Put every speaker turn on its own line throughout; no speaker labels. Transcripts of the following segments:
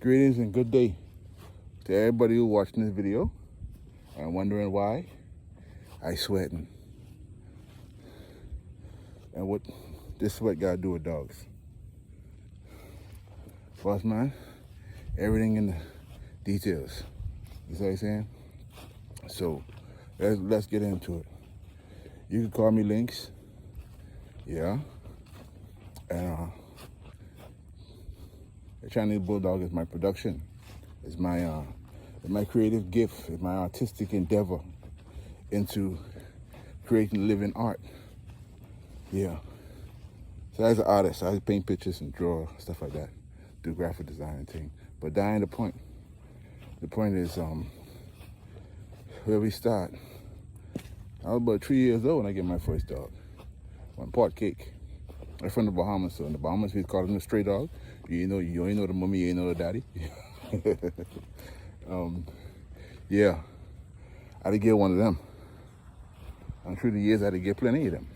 Greetings and good day to everybody who watching this video and wondering why I sweating and what this sweat got to do with dogs. Boss man, everything in the details. You see what I'm saying? So let's get into it. You can call me Linx, yeah, and the Chinese Bulldog is my production. It's my creative gift. It's my artistic endeavor into creating living art. Yeah. So as an artist, I paint pictures and draw stuff like that, do graphic design and things. But that ain't the point. The point is where we start. I was about 3 years old when I get my first dog. One pot cake. I'm from the Bahamas, so in the Bahamas we call them a stray dog. You ain't know the mommy, you ain't know the daddy. Yeah, I had to get one of them. And through the years I had to get plenty of them.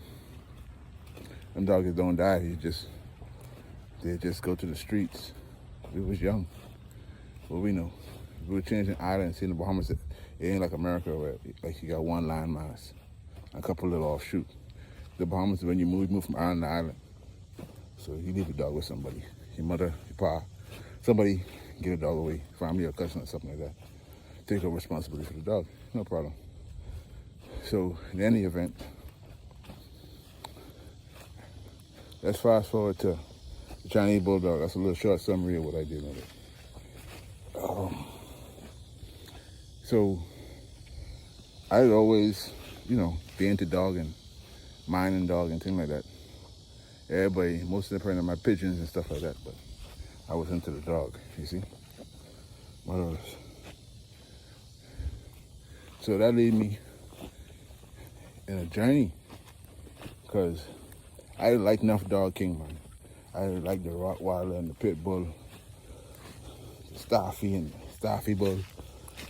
Them dogs don't die, they just go to the streets. We was young. What we know. We were changing islands in the Bahamas. It ain't like America where like you got one landmass, a couple little offshoot. The Bahamas, when you move from island to island. So you leave a dog with somebody, your mother, your pa, somebody get a dog away, family or cousin or something like that. Take over responsibility for the dog, no problem. So in any event, let's fast forward to the Chinese Bulldog. That's a little short summary of what I did with it. So I always, be into dog and minding dog and things like that. Everybody, most of them are my pigeons and stuff like that, but I was into the dog, you see? What else? So that led me in a journey, because I like enough dog king, man. I like the Rottweiler and the Pit Bull, the Staffy and the Staffy Bull,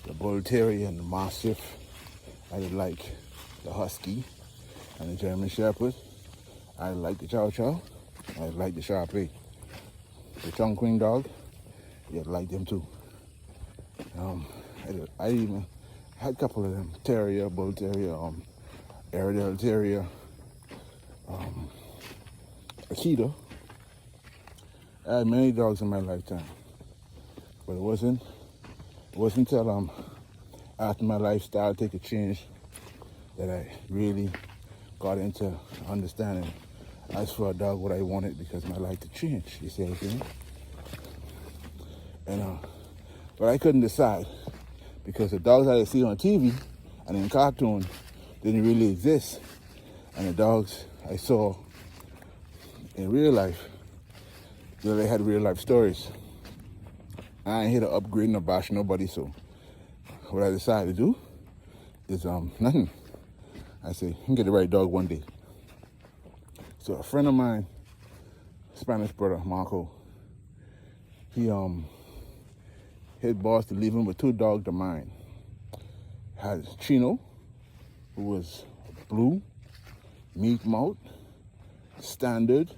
the Bull Terrier and the Mastiff. I like the Husky and the German Shepherd. I like the Chow Chow. I like the Sharpei. The Chongqing dog, yeah, I like them too. I even had a couple of them. Terrier, Bull Terrier, Airedale Terrier, Akita. I had many dogs in my lifetime. But it wasn't until after my lifestyle take a change that I really got into understanding as for a dog what I wanted, because my life to change, you see what I'm saying? And but I couldn't decide, because the dogs I see on TV and in cartoon didn't really exist, and the dogs I saw in real life, they had real life stories. I ain't here to upgrade nor bash nobody, so what I decided to do is nothing. I say, you can get the right dog one day. So a friend of mine, Spanish brother, Marco, his boss to leave him with 2 dogs of mine. Had Chino, who was blue, meat mouth, standard,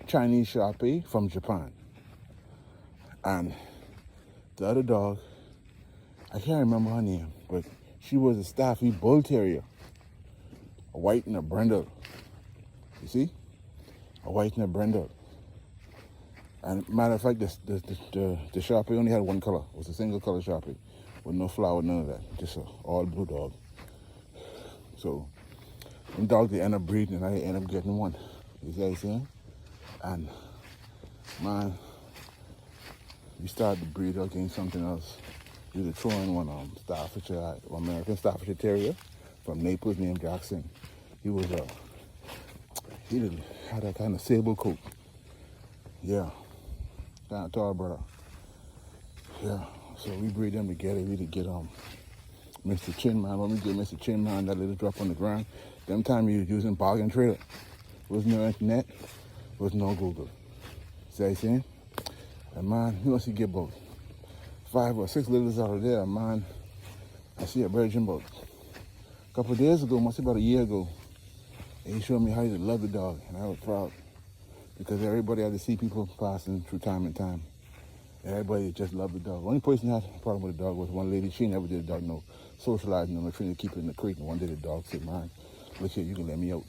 Chinese Sharpei from Japan. And the other dog, I can't remember her name, but she was a Staffy Bull Terrier, a white and a brindle. You see? A white and a brindle. And matter of fact, the Sharpei only had one color. It was a single color Sharpei with no flower, none of that. Just an all blue dog. So, them dogs, they end up breeding and I end up getting one. You see what I'm saying? And, man, we started to breed against something else. We were throwing one Staffordshire, American Staffordshire Terrier from Naples named Jackson. He had a kind of sable coat. Yeah, kind of tall brother. Yeah, so we breed them together. We to get Mr. Chin Man. When we get Mr. Chin Man, that little drop on the ground. Them time he was using bargain trailer. Was no internet, was no Google. See what I'm saying? And man, you must get about 5 or 6 litters out of there, man. I see a virgin about a couple of days ago, must be about a year ago. And he showed me how he loved the dog, and I was proud, because everybody had to see people passing through time and time. Everybody just loved the dog. The only person that had a problem with the dog was one lady. She never did the dog no socializing them or trying to keep it in the crate. And one day the dog said, "Man, look here, you can let me out."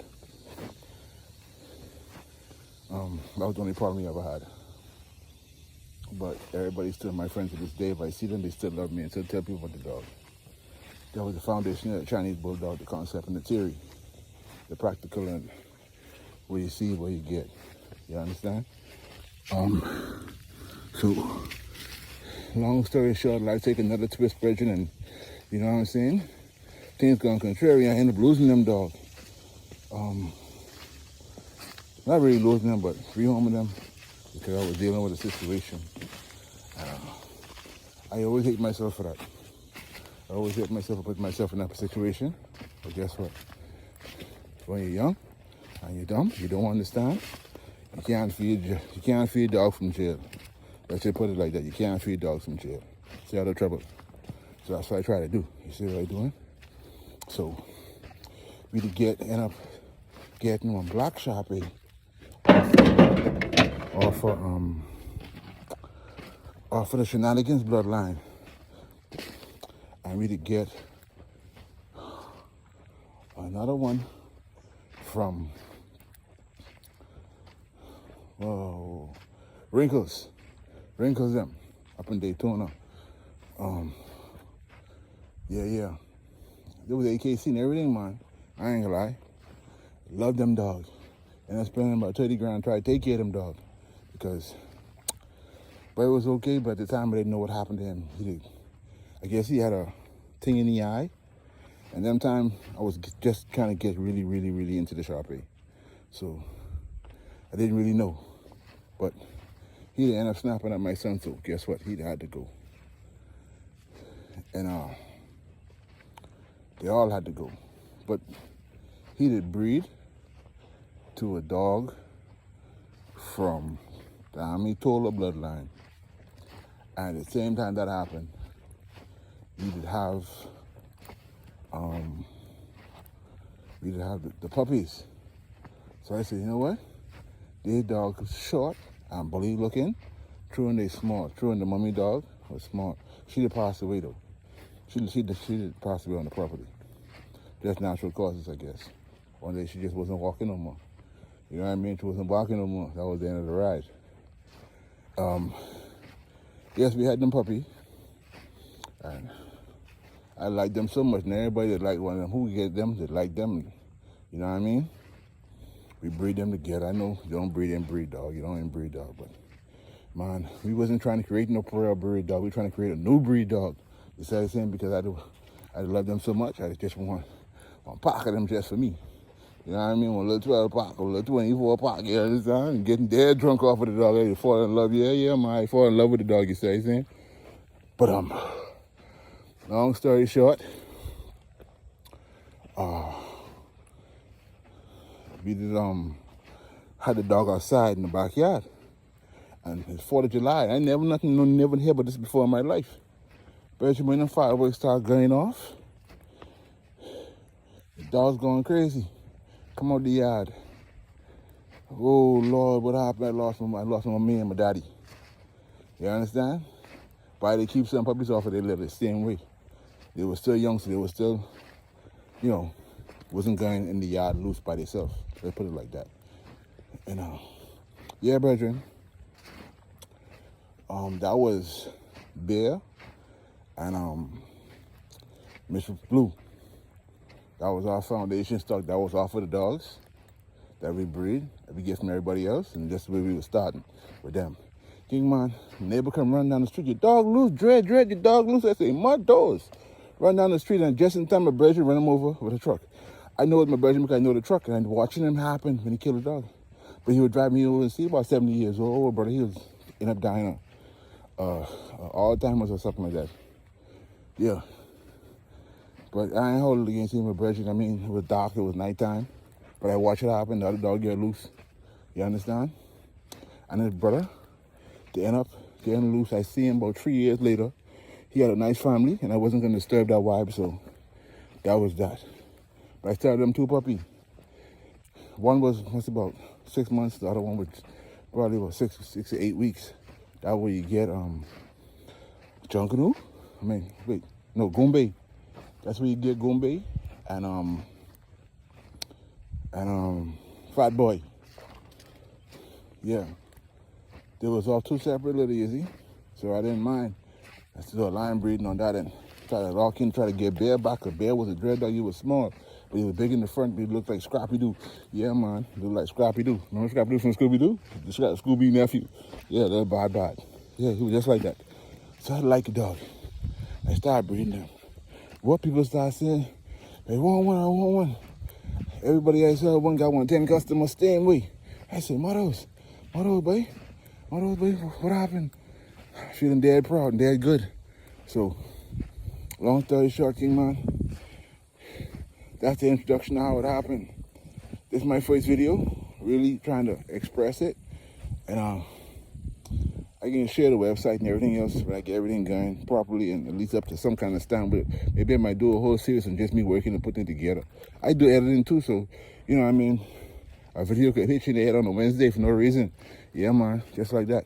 That was the only problem we ever had. But everybody's still my friends to this day. If I see them, they still love me and still tell people about the dog. That was the foundation of the Chinese Bulldog, the concept and the theory, the practical and what you see, what you get. You understand? So, long story short, life take another twist, brethren, and you know what I'm saying? Things gone contrary, I end up losing them dog. Not really losing them, but rehoming them because I was dealing with a situation. I always hate myself for that. I always hate myself for putting myself in that situation. But guess what? When you're young and you're dumb, you don't understand. You can't feed dog from jail. Let's just put it like that. You can't feed dogs from jail. Stay out of trouble. So that's what I try to do. You see what I'm doing? So we end up getting one black Sharpie off for the Shenanigans bloodline. And we did get another one from Wrinkles them up in Daytona. Yeah. There was AKC and everything, man. I ain't gonna lie. Love them dogs. And I spent about 30 grand trying to take care of them dogs. But it was okay, but at the time I didn't know what happened to him. I guess he had a thing in the eye. And them time I was just kind of get really, really, really into the Sharpie. So I didn't really know. But he ended up snapping at my son, so guess what? He had to go. And they all had to go. But he did breed to a dog from the Amitola bloodline. And at the same time that happened, we did have the puppies. So I said, you know what? These dogs short and bully looking. True and they small. True and the mummy dog was small. She did pass away though. She did pass away on the property. Just natural causes, I guess. One day she just wasn't walking no more. You know what I mean? She wasn't walking no more. That was the end of the ride. Yes, we had them puppy. And I liked them so much. And everybody that liked one of them, who get them, that like them, you know what I mean? We breed them together. I know you don't breed inbreed dog. You don't inbreed dog, but man, we wasn't trying to create no pure breed dog. We were trying to create a new breed dog. You see what I'm saying? Because I love them so much. I just want one pack of them just for me. You know what I mean? One little 12 pack, a little 24 pack, you understand? And getting dead drunk off of the dog. You fall in love. Yeah, man. I fall in love with the dog, you see what I'm saying? But long story short, we did had the dog outside in the backyard. And it's 4th of July. I never heard about this before in my life. But when the fireworks start going off, the dog's going crazy. Come out the yard. Oh Lord, what happened? I lost my me and my daddy. You understand? Why they keep some puppies off of their litter the same way. They were still young, so they were still, wasn't going in the yard loose by themselves. Let's put it like that. And yeah, brethren. That was Bear and Mr. Blue. That was our foundation stock. That was all for the dogs that we breed, that we get from everybody else, and that's the way we were starting with them. King man, neighbor come run down the street, your dog loose, dread, your dog loose. I say, my doors. Run down the street, and just in time, my brother run him over with a truck. I know it's my brother because I know the truck, and watching him happen when he killed the dog. But he would drive me over and see about 70 years old, brother. He was ended up dying Alzheimer's or something like that. Yeah. But I ain't holding it against him, my brother. I mean, it was dark, it was nighttime. But I watched it happen, the other dog get loose. You understand? And his brother, they end up getting loose. I see him about 3 years later. He had a nice family, and I wasn't going to disturb that vibe, so that was that. But I started them 2 puppies. One was about 6 months. The other one was probably about 6 to 8 weeks. That way you get Junkanu. Goombay. That's where you get Goombay and Fat Boy. Yeah. They was all two separate little easy, so I didn't mind. I still line breeding on that and try to lock in, try to get Bear back. A Bear was a dread dog, he was small, but he was big in the front, but he looked like Scrappy-Doo. Yeah, man, he looked like Scrappy-Doo. Remember Scrappy-Doo from Scooby-Doo? The Scooby nephew. Yeah, they're bad. Yeah, he was just like that. So I like a dog. I started breeding them. What people start saying, I want one. Everybody I saw one got 10 customers staying away. I said, Mottos, boy, what happened? Feeling dead proud and dead good. So, long story short, King Man, that's the introduction of how it happened. This is my first video, really trying to express it. And I can share the website and everything else, but I get everything going properly and at least up to some kind of standard. Maybe I might do a whole series on just me working and putting it together. I do editing too, so, you know what I mean? A video could hit you in the head on a Wednesday for no reason. Yeah, man, just like that.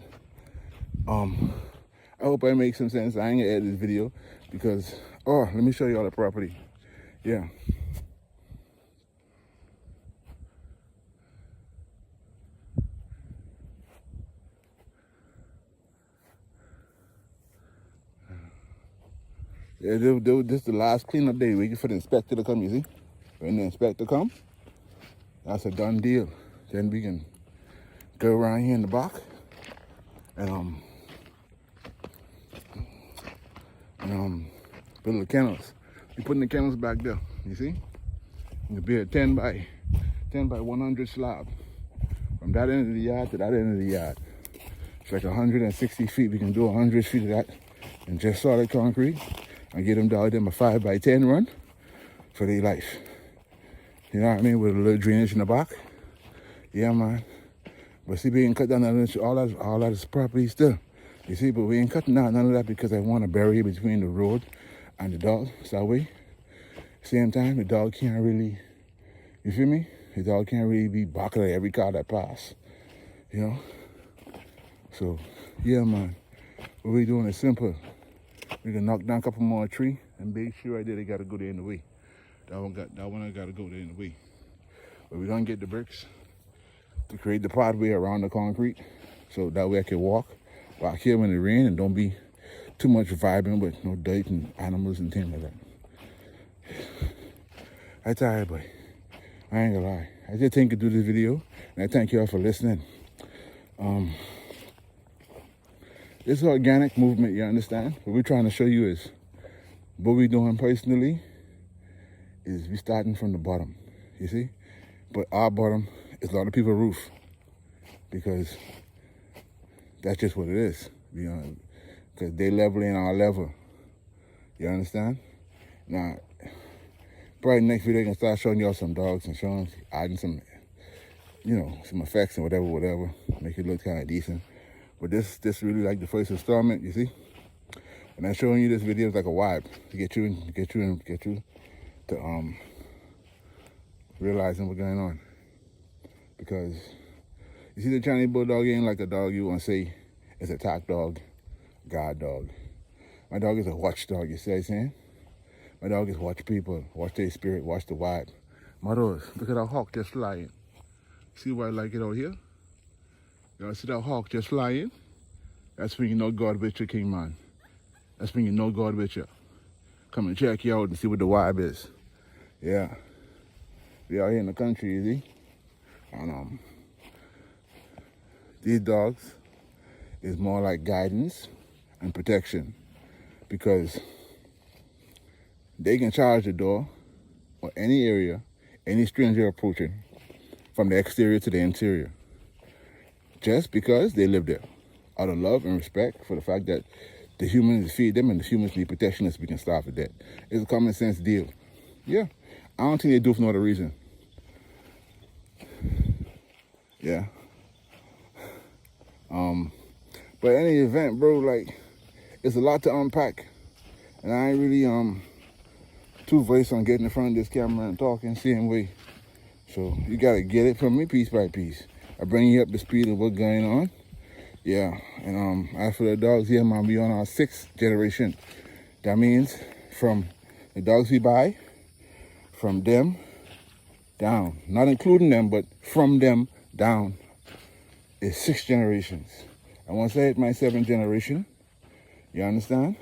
I hope I make some sense. I ain't gonna edit this video because, let me show you all the property. Yeah. Yeah, this is the last cleanup day, waiting for the inspector to come, you see? When the inspector come, that's a done deal. Then we can go around here in the back and build the kennels. We're putting the kennels back there, you see? It'll be a 10 by 100 slab. From that end of the yard to that end of the yard. It's like 160 feet. We can do 100 feet of that in just solid concrete and get them down them a 5 by 10 run for their life. You know what I mean? With a little drainage in the back. Yeah, man. But see, we ain't cut down all that is property still. You see, but we ain't cutting down none of that because I want a barrier between the road and the dog. So that way, same time, the dog can't really, you feel me? The dog can't really be barking at every car that pass, you know? So, yeah, man. What we doing is simple. We can knock down a couple more trees and make sure they gotta go there in the way. That one I gotta go there in the way. But we don't get the bricks to create the pathway around the concrete, so that way I can walk back here when it rains and don't be too much vibing with no dirt and animals and things like that. I'm tired, boy. I ain't gonna lie. I just think to do this video, and I thank y'all for listening. This organic movement, you understand? What we're trying to show you is, what we're doing personally is we starting from the bottom, you see? But our bottom is a lot of people's roof, because that's just what it is, you know, because they level in our level, you understand? Now, probably next video I can start showing y'all some dogs and adding some, you know, some effects and whatever, make it look kind of decent. But this really like the first installment, you see? And I'm showing you this video is like a vibe to get you to realizing what's going on. Because you see, the Chinese Bulldog ain't like a dog you want to say is a top dog, guard dog. My dog is a watchdog, you see what I'm saying? My dog is watch people, watch their spirit, watch the vibe. Mottos, look at that hawk just flying. See why I like it out here? Y'all see that hawk just flying? That's when you know God with you, King Man. That's when you know God with you. Come and check you out and see what the vibe is. Yeah. We out here in the country, you see? And these dogs is more like guidance and protection, because they can charge the door or any area, any stranger approaching, from the exterior to the interior, just because they live there, out of love and respect for the fact that the humans feed them and the humans need protection so we can starve to death. It's a common sense deal. Yeah. I don't think they do it for no other reason. Yeah. But any event, bro, like, it's a lot to unpack. And I ain't really too versed on getting in front of this camera and talking same way. So you gotta get it from me piece by piece. I bring you up to speed of what's going on. Yeah, and as for the dogs here, man, we on our 6th generation. That means from the dogs we buy, from them down, not including them, but from them down, is 6 generations. And once I hit my 7th generation, you understand?